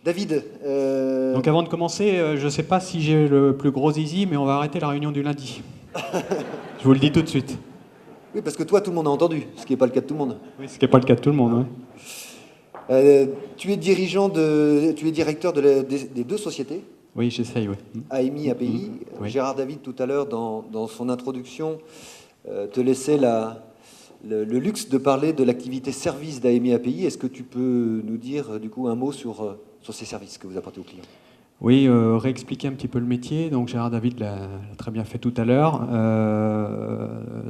David, Donc avant de commencer, je ne sais pas si j'ai le plus gros zizi, mais on va arrêter la réunion du lundi. Je vous le dis tout de suite. oui, parce que toi, tout le monde a entendu, ce qui n'est pas le cas de tout le monde. Oui, ce qui n'est pas le cas de tout le monde. Ouais. Tu es directeur des deux sociétés, Oui, j'essaye, oui. AMI, API. Oui. Gérard David, tout à l'heure, dans son introduction, te laissait le luxe de parler de l'activité service d'AMI, API. Est-ce que tu peux nous dire, du coup, un mot sur ces services que vous apportez aux clients? Oui, réexpliquer un petit peu le métier. Donc Gérard David l'a très bien fait tout à l'heure.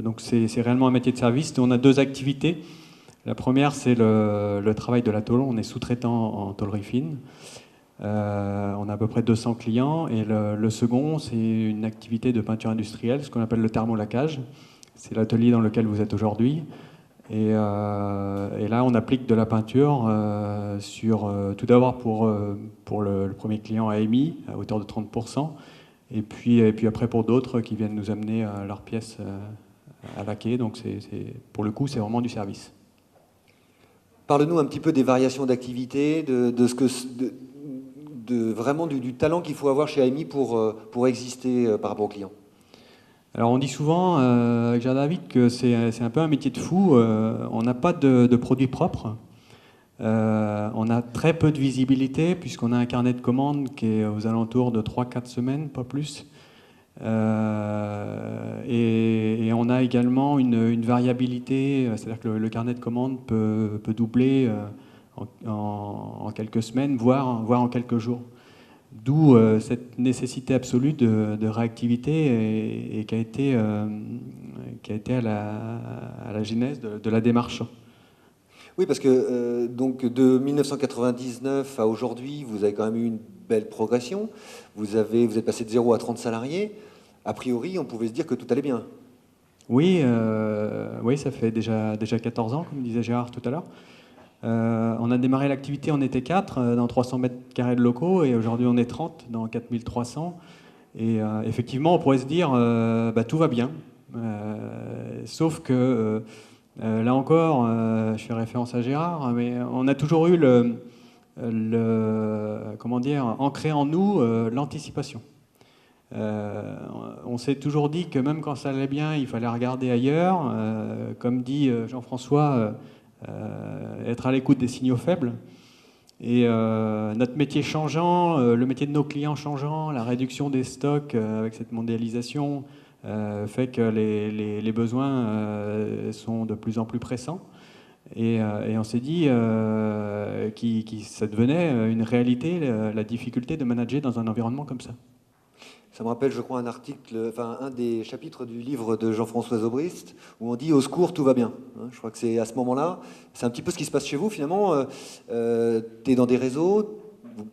Donc c'est réellement un métier de service. On a deux activités. La première, c'est le travail de la tôle. On est sous-traitant en tôlerie fine. On a à peu près 200 clients. Et le second, c'est une activité de peinture industrielle, ce qu'on appelle le thermolacage. C'est l'atelier dans lequel vous êtes aujourd'hui. Et là, on applique de la peinture tout d'abord pour le premier client AMI, à hauteur de 30%, et puis après pour d'autres qui viennent nous amener leurs pièces à laquer. Donc pour le coup, c'est vraiment du service. Parle-nous un petit peu des variations d'activité, vraiment du talent qu'il faut avoir chez AMI pour exister par rapport aux clients. Alors on dit souvent avec Gérard David que c'est un peu un métier de fou. On n'a pas de produits propres. On a très peu de visibilité puisqu'on a un carnet de commandes qui est aux alentours de 3-4 semaines, pas plus. Et on a également une variabilité, c'est-à-dire que le carnet de commandes peut doubler en quelques semaines, voire en quelques jours. D'où cette nécessité absolue de réactivité et qui a été à la genèse de la démarche. Oui, parce que donc de 1999 à aujourd'hui, vous avez quand même eu une belle progression. Vous êtes passé de 0 à 30 salariés. A priori, on pouvait se dire que tout allait bien. Oui, oui, ça fait déjà 14 ans, comme disait Gérard tout à l'heure. On a démarré l'activité, on était 4 dans 300 mètres carrés de locaux et aujourd'hui on est 30 dans 4300. Et effectivement, on pourrait se dire tout va bien. Sauf que là encore, je fais référence à Gérard, mais on a toujours eu comment dire, ancré en nous l'anticipation. On s'est toujours dit que même quand ça allait bien, il fallait regarder ailleurs. Comme dit Jean-François, être à l'écoute des signaux faibles. Et notre métier changeant, le métier de nos clients changeant, la réduction des stocks avec cette mondialisation fait que les besoins sont de plus en plus pressants. Et on s'est dit que ça devenait une réalité, la difficulté de manager dans un environnement comme ça. Ça me rappelle, je crois, un des chapitres du livre de Jean-François Zobrist, où on dit « Au secours, tout va bien ». Je crois que c'est à ce moment-là, c'est un petit peu ce qui se passe chez vous, finalement. Tu es dans des réseaux,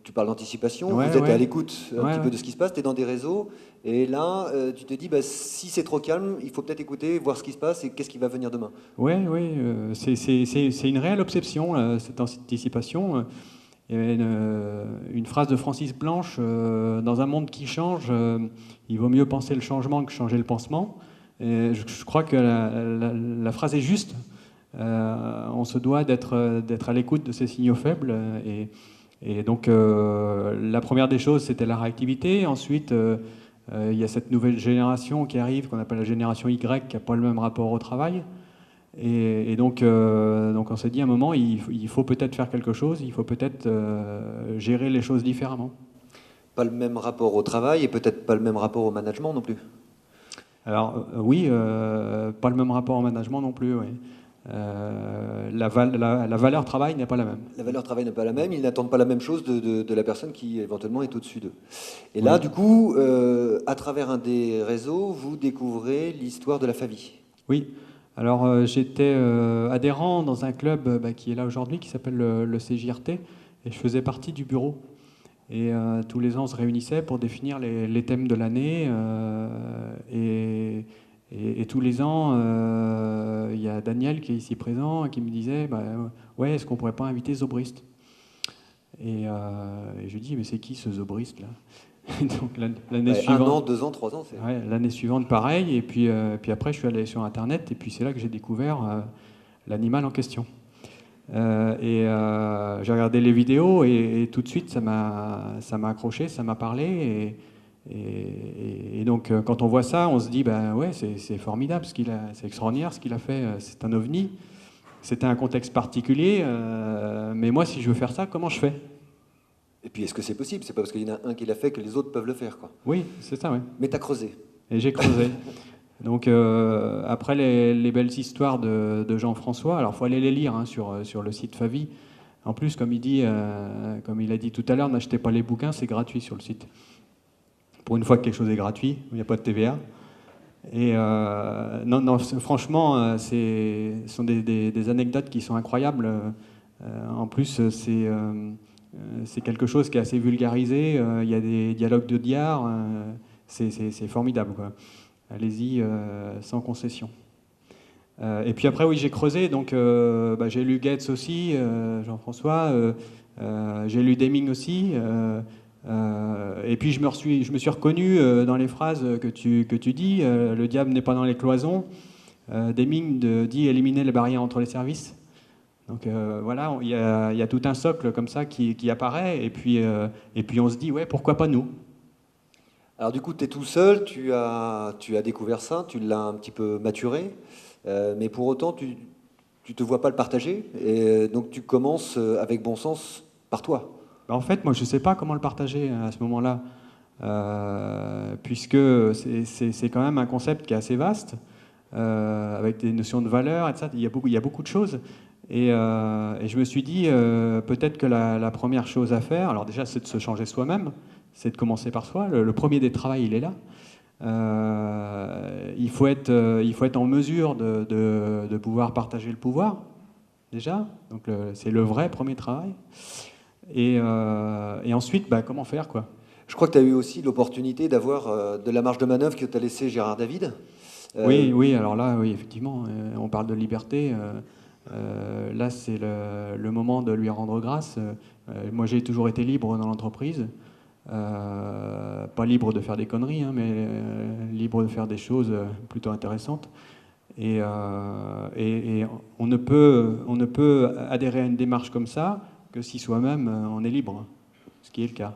tu parles d'anticipation, Ouais, vous êtes ouais. à l'écoute petit peu Ouais. de ce qui se passe, tu es dans des réseaux, et là, tu te dis, si c'est trop calme, il faut peut-être écouter, voir ce qui se passe, et qu'est-ce qui va venir demain. Oui, oui, c'est une réelle obsession, cette anticipation. Il y avait une phrase de Francis Blanche, dans un monde qui change, il vaut mieux penser le changement que changer le pansement. Et je crois que la phrase est juste. On se doit d'être à l'écoute de ces signaux faibles. Et donc la première des choses, c'était la réactivité. Ensuite, il y a cette nouvelle génération qui arrive, qu'on appelle la génération Y, qui n'a pas le même rapport au travail. Et donc on s'est dit à un moment, il faut peut-être faire quelque chose, il faut peut-être gérer les choses différemment. Pas le même rapport au travail et peut-être pas le même rapport au management non plus. Alors oui, pas le même rapport au management non plus. Oui. La valeur travail n'est pas la même. La valeur travail n'est pas la même, ils n'attendent pas la même chose de la personne qui éventuellement est au-dessus d'eux. Et là, Oui. du coup, à travers un des réseaux, vous découvrez l'histoire de la famille. Oui. Alors j'étais adhérent dans un club qui est là aujourd'hui, qui s'appelle le CJRT, et je faisais partie du bureau. Et tous les ans, on se réunissait pour définir les thèmes de l'année. Et tous les ans, il y a Daniel qui est ici présent qui me disait ouais, est-ce qu'on pourrait pas inviter Zobrist? Et je lui dis mais c'est qui ce Zobrist là? Donc l'année suivante, 1 an, 2 ans, 3 ans, c'est... Ouais, l'année suivante pareil. Et puis après, je suis allé sur Internet et puis c'est là que j'ai découvert l'animal en question. J'ai regardé les vidéos et tout de suite ça m'a accroché, ça m'a parlé. Et donc quand on voit ça, on se dit ben ouais, c'est formidable c'est extraordinaire ce qu'il a fait, c'est un ovni. C'était un contexte particulier, mais moi si je veux faire ça, comment je fais? Et puis, est-ce que c'est possible? C'est pas parce qu'il y en a un qui l'a fait que les autres peuvent le faire, quoi. Oui, c'est ça, oui. Mais t'as creusé. Et j'ai creusé. Donc après les belles histoires de Jean-François, alors il faut aller les lire hein, sur le site Favi. En plus, comme il a dit tout à l'heure, n'achetez pas les bouquins, c'est gratuit sur le site. Pour une fois que quelque chose est gratuit, il n'y a pas de TVA. Et non, franchement, ce sont des anecdotes qui sont incroyables. En plus, c'est quelque chose qui est assez vulgarisé. Il y a des dialogues de diard. C'est formidable, quoi. Allez-y, sans concession. Et puis après, oui, j'ai creusé. Donc, j'ai lu Goetz aussi, Jean-François. J'ai lu Deming aussi. Et puis je me suis reconnu dans les phrases que tu dis. Le diable n'est pas dans les cloisons. Deming dit éliminer les barrières entre les services. Donc voilà, il y a tout un socle comme ça qui apparaît. Et puis on se dit, ouais, pourquoi pas nous? Alors du coup, tu es tout seul, tu as découvert ça, tu l'as un petit peu maturé, mais pour autant, tu te vois pas le partager. Et donc tu commences avec bon sens par toi. En fait, moi, je ne sais pas comment le partager à ce moment-là, puisque c'est quand même un concept qui est assez vaste, avec des notions de valeur, etc. Il y a beaucoup de choses. Et je me suis dit, peut-être que la première chose à faire, alors déjà, c'est de se changer soi-même, c'est de commencer par soi. Le premier des travaux, il est là. Il faut être en mesure de pouvoir partager le pouvoir, déjà. Donc c'est le vrai premier travail. Et ensuite, comment faire, quoi? Je crois que tu as eu aussi l'opportunité d'avoir de la marge de manœuvre que t'a laissé Gérard David. Oui, alors là, oui, effectivement, on parle de liberté. Là, c'est le moment de lui rendre grâce. Moi, j'ai toujours été libre dans l'entreprise. Pas libre de faire des conneries, hein, mais libre de faire des choses plutôt intéressantes. Et on ne peut adhérer à une démarche comme ça que si soi-même on est libre, ce qui est le cas.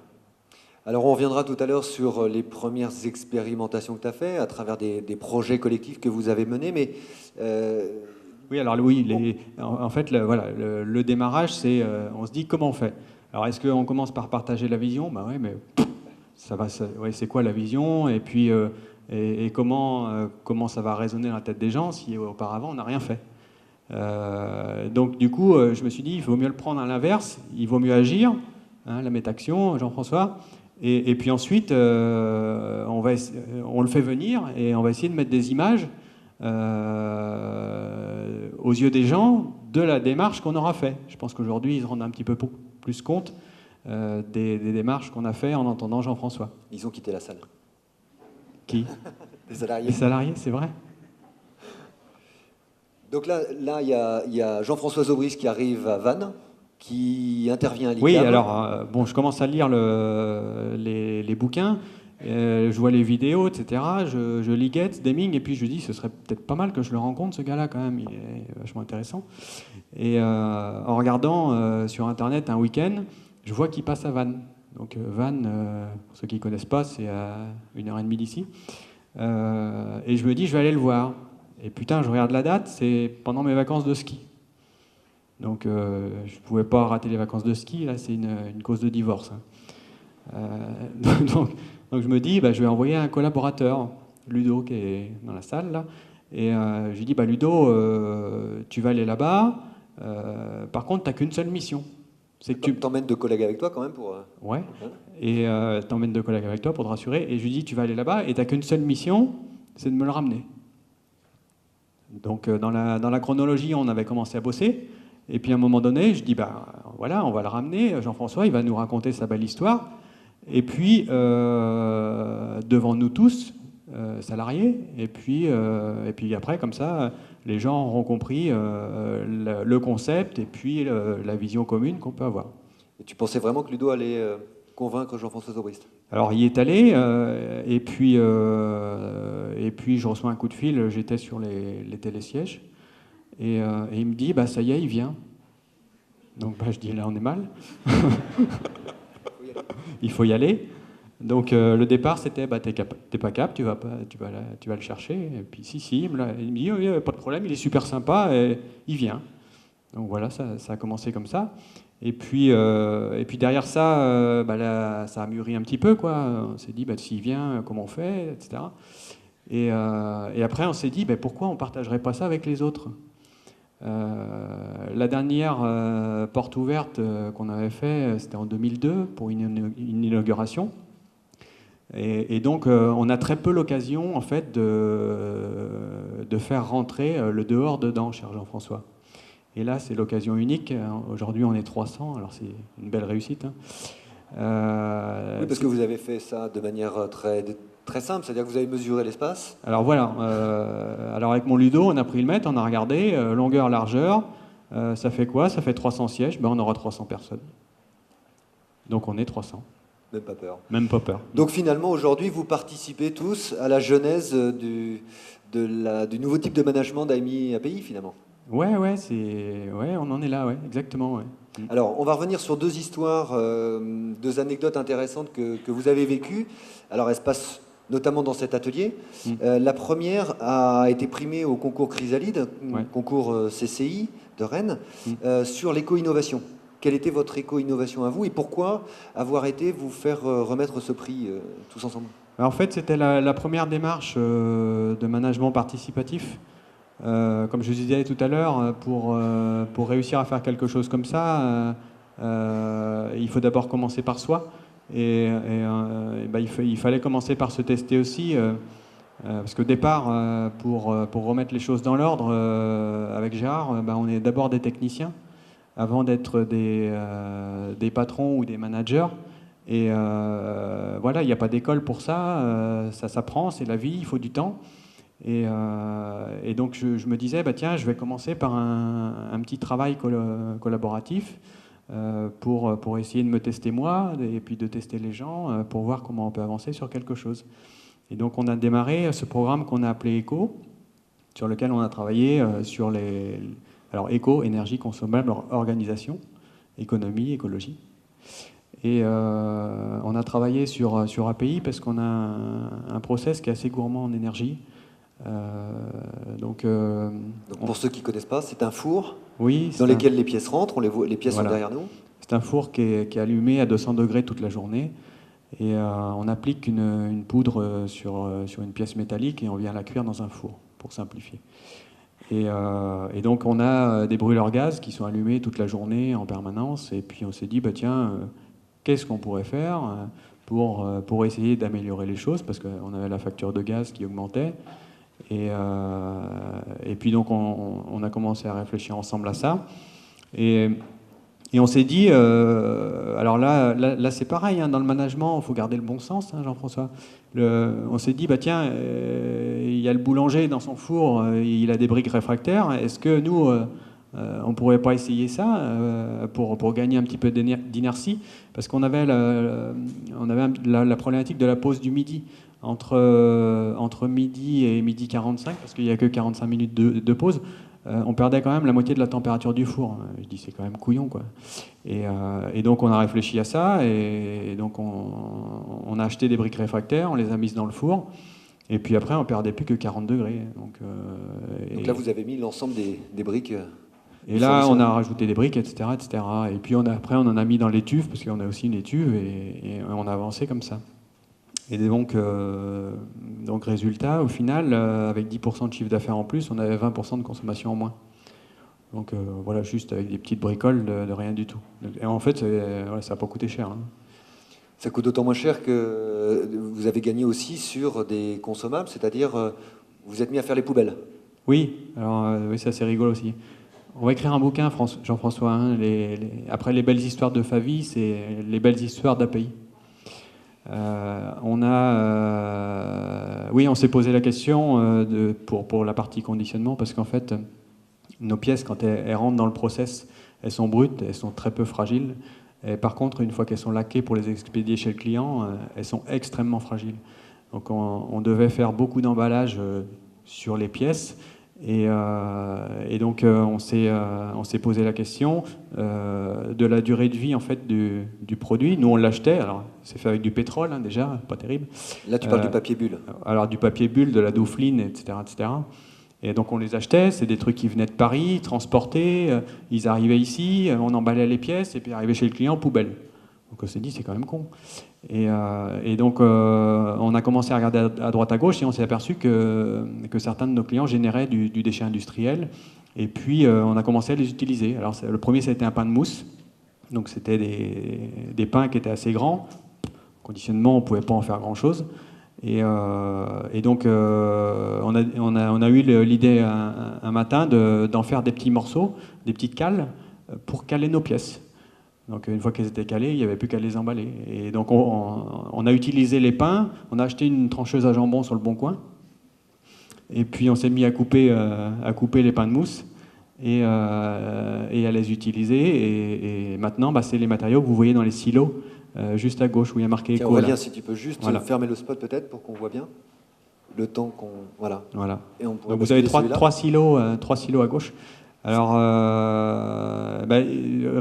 Alors on reviendra tout à l'heure sur les premières expérimentations que tu as faites à travers des projets collectifs que vous avez menés, mais... Oui, alors oui, en fait, voilà, le démarrage, c'est, on se dit comment on fait. Alors est-ce qu'on commence par partager la vision? Bah oui, mais ouais, c'est quoi la vision? Et puis comment ça va résonner dans la tête des gens si auparavant on n'a rien fait? Donc du coup, je me suis dit, il vaut mieux le prendre à l'inverse, il vaut mieux agir, hein, la métaction, Jean-François, et puis ensuite, on le fait venir et on va essayer de mettre des images aux yeux des gens de la démarche qu'on aura fait. Je pense qu'aujourd'hui, ils se rendent un petit peu plus compte des démarches qu'on a fait en entendant Jean-François. Ils ont quitté la salle. Qui? Des salariés. Des salariés, c'est vrai. Donc là, il y a Jean-François Aubry qui arrive à Vannes, qui intervient à l'ICAM. Oui, alors, je commence à lire les bouquins, je vois les vidéos, etc. Je lis Goetz, Deming, et puis je dis, ce serait peut-être pas mal que je le rencontre, ce gars-là, quand même, il est vachement intéressant. Et en regardant sur Internet un week-end, je vois qu'il passe à Vannes. Donc Vannes, pour ceux qui ne connaissent pas, c'est à 1h30 d'ici. Et je me dis, je vais aller le voir. Et putain, je regarde la date, c'est pendant mes vacances de ski. Donc je ne pouvais pas rater les vacances de ski, là c'est une cause de divorce. Donc je me dis, je vais envoyer un collaborateur, Ludo, qui est dans la salle, là. Et je lui dis, Ludo, tu vas aller là-bas, par contre, tu n'as qu'une seule mission. C'est que tu t'emmènes deux collègues avec toi quand même pour... Ouais, et t'emmènes deux collègues avec toi pour te rassurer. Et je lui dis, tu vas aller là-bas et tu n'as qu'une seule mission, c'est de me le ramener. Donc dans la chronologie, on avait commencé à bosser. Et puis à un moment donné, je dis, voilà, on va le ramener. Jean-François, il va nous raconter sa belle histoire. Et puis, devant nous tous, salariés, et puis après, comme ça, les gens auront compris le concept et puis la vision commune qu'on peut avoir. Et tu pensais vraiment que Ludo allait convaincre Jean-François Aubry? Alors, il est allé, et puis je reçois un coup de fil, j'étais sur les télésièges, et il me dit, ça y est, il vient. Donc je dis là on est mal. Il faut y aller. Donc le départ c'était t'es pas cap, tu vas le chercher. Et puis si, il me dit oui, pas de problème, il est super sympa et il vient. Donc voilà, ça a commencé comme ça. Et puis derrière ça, là, ça a mûri un petit peu, quoi. On s'est dit, s'il vient, comment on fait, etc. Et après, on s'est dit, pourquoi on ne partagerait pas ça avec les autres? La dernière porte ouverte qu'on avait fait, c'était en 2002 pour une inauguration. Et donc, on a très peu l'occasion, en fait, de faire rentrer le dehors dedans, cher Jean-François. Et là, c'est l'occasion unique. Aujourd'hui, on est 300, alors c'est une belle réussite. Oui, parce que vous avez fait ça de manière très simple, c'est-à-dire que vous avez mesuré l'espace. Alors voilà, alors avec mon Ludo, on a pris le mètre, on a regardé, longueur, largeur, ça fait quoi? Ça fait 300 sièges, on aura 300 personnes. Donc on est 300. Même pas peur. Même pas peur. Donc finalement, aujourd'hui, vous participez tous à la genèse du nouveau type de management d'AMI API, finalement. Ouais, on en est là, exactement. Ouais. Alors, on va revenir sur deux histoires, deux anecdotes intéressantes que vous avez vécues. Alors, elles se passent notamment dans cet atelier. La première a été primée au concours Chrysalide, concours CCI de Rennes, sur l'éco-innovation. Quelle était votre éco-innovation à vous et pourquoi avoir été vous faire remettre ce prix tous ensemble? Alors, en fait, c'était la première démarche de management participatif. Comme je vous disais tout à l'heure, pour réussir à faire quelque chose comme ça, il faut d'abord commencer par soi. Et il fallait commencer par se tester aussi. Parce qu'au départ, pour remettre les choses dans l'ordre, avec Gérard, on est d'abord des techniciens, avant d'être des patrons ou des managers. Et voilà, il n'y a pas d'école pour ça, ça s'apprend, c'est la vie, il faut du temps. Et donc je me disais, tiens, je vais commencer par un petit travail collaboratif pour essayer de me tester moi et puis de tester les gens pour voir comment on peut avancer sur quelque chose. Et donc on a démarré ce programme qu'on a appelé ECO, sur lequel on a travaillé sur alors ECO, énergie consommable, organisation, économie, écologie. Et on a travaillé sur API parce qu'on a un process qui est assez gourmand en énergie. Donc pour ceux qui ne connaissent pas, c'est un four dans lequel les pièces rentrent, les pièces sont derrière nous. C'est un four qui est allumé à 200 degrés toute la journée et on applique une poudre sur une pièce métallique et on vient la cuire dans un four, pour simplifier. Et donc on a des brûleurs gaz qui sont allumés toute la journée en permanence et puis on s'est dit, tiens, qu'est-ce qu'on pourrait faire pour essayer d'améliorer les choses parce qu'on avait la facture de gaz qui augmentait. Et puis donc on a commencé à réfléchir ensemble à ça et on s'est dit alors là c'est pareil dans le management, il faut garder le bon sens, Jean-François. On s'est dit tiens, il y a le boulanger dans son four, il a des briques réfractaires, est-ce que nous on pourrait pas essayer ça pour gagner un petit peu d'inertie parce qu'on avait la problématique de la pause du midi. Entre midi et midi 45, parce qu'il n'y a que 45 minutes de pause, on perdait quand même la moitié de la température du four. Je dis, c'est quand même couillon, quoi. Et donc, on a réfléchi à ça, et donc, on a acheté des briques réfractaires, on les a mises dans le four, et puis après, on perdait plus que 40 degrés. Donc là, vous avez mis l'ensemble des briques et là, on a rajouté des briques, etc., etc. Et puis, après, on en a mis dans l'étuve, parce qu'on a aussi une étuve, et on a avancé comme ça. Et donc résultat, au final, avec 10% de chiffre d'affaires en plus, on avait 20% de consommation en moins. Donc voilà, juste avec des petites bricoles de rien du tout. Et en fait, ça n'a pas coûté cher. Ça coûte d'autant moins cher que vous avez gagné aussi sur des consommables, c'est-à-dire vous êtes mis à faire les poubelles. Oui, alors oui, ça c'est rigolo aussi. On va écrire un bouquin, Jean-François. Après les belles histoires de Favie, c'est les belles histoires d'API. On s'est posé la question pour la partie conditionnement parce qu'en fait, nos pièces, quand elles rentrent dans le process, elles sont brutes, elles sont très peu fragiles. Et par contre, une fois qu'elles sont laquées pour les expédier chez le client, elles sont extrêmement fragiles. Donc on devait faire beaucoup d'emballage sur les pièces Et donc on s'est posé la question de la durée de vie en fait du produit. Nous on l'achetait, alors c'est fait avec du pétrole hein, déjà, pas terrible. Là, tu parles du papier bulle. Alors du papier bulle, de la Daupheline, etc., etc. Et donc on les achetait, c'est des trucs qui venaient de Paris, transportés, ils arrivaient ici, on emballait les pièces et puis arrivaient chez le client, poubelle. Donc on s'est dit c'est quand même con. Et donc on a commencé à regarder à droite à gauche et on s'est aperçu que certains de nos clients généraient du déchet industriel. Et puis on a commencé à les utiliser. Alors le premier c'était un pain de mousse, donc c'était des pains qui étaient assez grands. Conditionnement on ne pouvait pas en faire grand chose. Et donc, on a eu l'idée un matin d'en faire des petits morceaux, des petites cales, pour caler nos pièces. Donc, une fois qu'elles étaient calées, il n'y avait plus qu'à les emballer. Et donc, on a utilisé les pains, on a acheté une trancheuse à jambon sur le Bon Coin, et puis on s'est mis à couper les pains de mousse et à les utiliser. Et maintenant, c'est les matériaux que vous voyez dans les silos. Juste à gauche où il y a marqué Tiens, éco. Aurélien, si tu peux juste voilà. fermer le spot peut-être pour qu'on voit bien le temps qu'on... Voilà. Et on donc vous avez trois silos à gauche. Alors,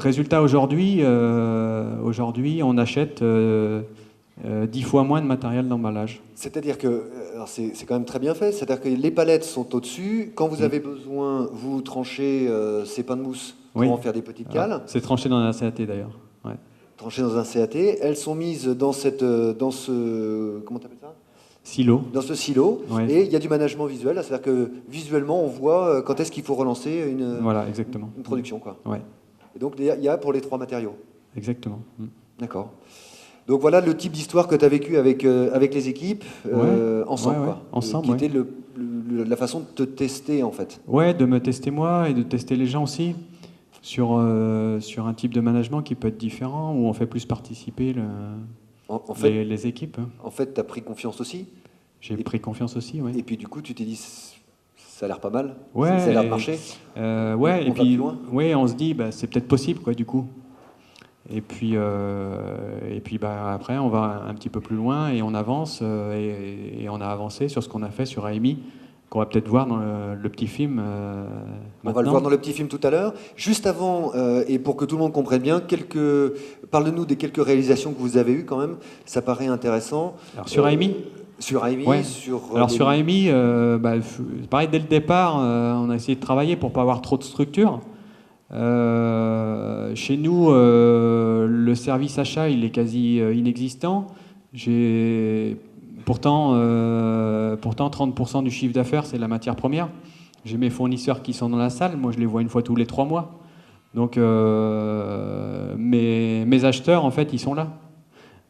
résultat aujourd'hui, on achète 10 fois moins de matériel d'emballage. C'est-à-dire que, c'est quand même très bien fait, c'est-à-dire que les palettes sont au-dessus, quand vous avez besoin, vous tranchez ces pains de mousse pour en faire des petites cales. C'est tranché dans un CAT d'ailleurs. Ouais. Tranchées dans un CAT, elles sont mises dans ce, comment t'appelles ça ? Silo. Dans ce silo, et il y a du management visuel, c'est-à-dire que visuellement on voit quand est-ce qu'il faut relancer une production. Quoi. Ouais. Et donc il y a pour les 3 matériaux. Exactement. D'accord. Donc voilà le type d'histoire que tu as vécu avec les équipes ensemble. Ouais, quoi. Ensemble, qui était la façon de te tester en fait. Ouais, de me tester moi et de tester les gens aussi. Sur un type de management qui peut être différent, où on fait plus participer les équipes. En fait, tu as pris confiance aussi. J'ai pris confiance aussi, oui. Et puis du coup, tu t'es dit, ça a l'air pas mal, ouais, ça a l'air de marcher. Ouais, et puis on se dit, c'est peut-être possible, quoi, du coup. Et puis après, on va un petit peu plus loin et on avance, et on a avancé sur ce qu'on a fait sur AMI, qu'on va peut-être voir dans le petit film. On va le voir dans le petit film tout à l'heure. Juste avant, et pour que tout le monde comprenne bien, parle-nous des quelques réalisations que vous avez eues quand même. Ça paraît intéressant. Alors sur AMI Sur AMI, ouais. Sur AMI, pareil, dès le départ, on a essayé de travailler pour pas avoir trop de structure. Chez nous, le service achat, il est quasi inexistant. Pourtant, 30% du chiffre d'affaires, c'est la matière première. J'ai mes fournisseurs qui sont dans la salle. Moi, je les vois une fois tous les 3 mois. Donc, mes acheteurs, en fait, ils sont là.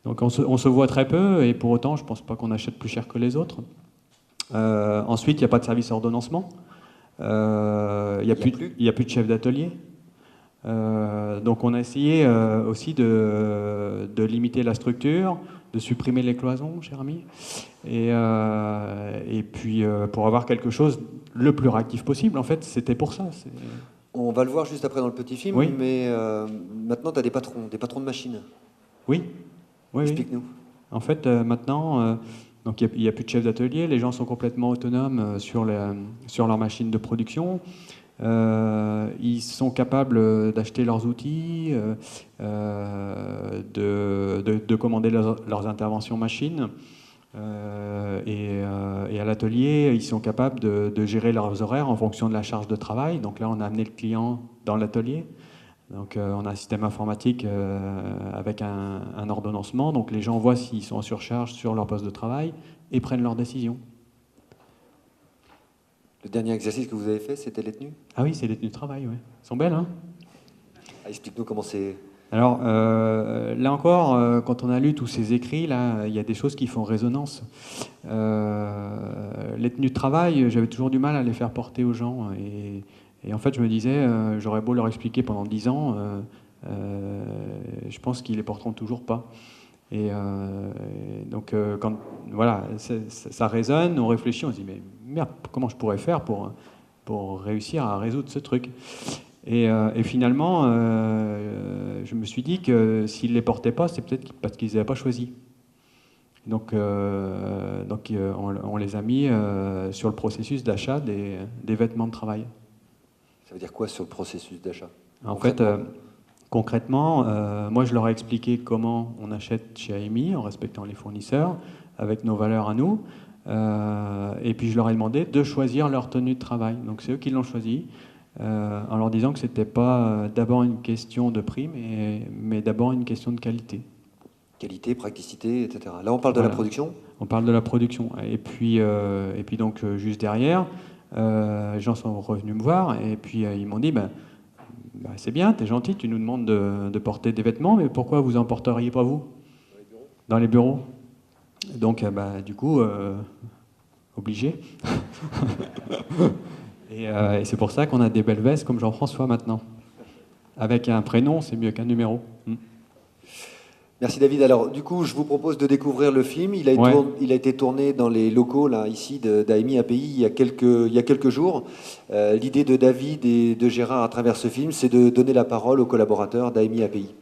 Donc, on se voit très peu. Et pour autant, je ne pense pas qu'on achète plus cher que les autres. Ensuite, il n'y a pas de service ordonnancement. Il n'y a plus de chef d'atelier. Donc, on a essayé aussi de limiter la structure, de supprimer les cloisons, cher ami, et puis pour avoir quelque chose le plus réactif possible. En fait, c'était pour ça. On va le voir juste après dans le petit film, mais maintenant, tu as des patrons de machines. Oui. Explique-nous. En fait, maintenant, donc il n'y a plus de chef d'atelier, les gens sont complètement autonomes sur leur machine de production. Ils sont capables d'acheter leurs outils, de commander leurs interventions machines. Et à l'atelier, ils sont capables de gérer leurs horaires en fonction de la charge de travail. Donc là, on a amené le client dans l'atelier. Donc on a un système informatique avec un ordonnancement. Donc les gens voient s'ils sont en surcharge sur leur poste de travail et prennent leurs décisions. Le dernier exercice que vous avez fait, c'était les tenues ? Ah oui, c'est les tenues de travail, ouais. Elles sont belles, hein ? Explique-nous comment c'est... Alors, là encore, quand on a lu tous ces écrits, là, il y a des choses qui font résonance. Les tenues de travail, j'avais toujours du mal à les faire porter aux gens. Et en fait, je me disais, j'aurais beau leur expliquer pendant 10 ans, je pense qu'ils les porteront toujours pas. Et donc, quand voilà, ça résonne, on réfléchit, on se dit, mais merde, comment je pourrais faire pour réussir à résoudre ce truc ? Et finalement, je me suis dit que s'ils ne les portaient pas, c'est peut-être parce qu'ils n'avaient pas choisi. On les a mis sur le processus d'achat des vêtements de travail. Ça veut dire quoi sur le processus d'achat? En fait, concrètement, moi je leur ai expliqué comment on achète chez AMI en respectant les fournisseurs, avec nos valeurs à nous. Et puis je leur ai demandé de choisir leur tenue de travail. Donc c'est eux qui l'ont choisi, en leur disant que ce n'était pas d'abord une question de prix, mais d'abord une question de qualité. Qualité, praticité, etc. Là, on parle de Voilà. la production. On parle de la production. Et puis donc, juste derrière, les gens sont revenus me voir et puis ils m'ont dit c'est bien, t'es gentil, tu nous demandes de porter des vêtements, mais pourquoi vous en porteriez pas vous? Dans les bureaux. Donc, du coup, obligé. Et c'est pour ça qu'on a des belles vestes comme Jean-François maintenant. Avec un prénom, c'est mieux qu'un numéro. Merci David. Alors du coup, je vous propose de découvrir le film. Il a été tourné dans les locaux là, ici d'AMI API il y a quelques jours. L'idée de David et de Gérard à travers ce film, c'est de donner la parole aux collaborateurs d'AMI API.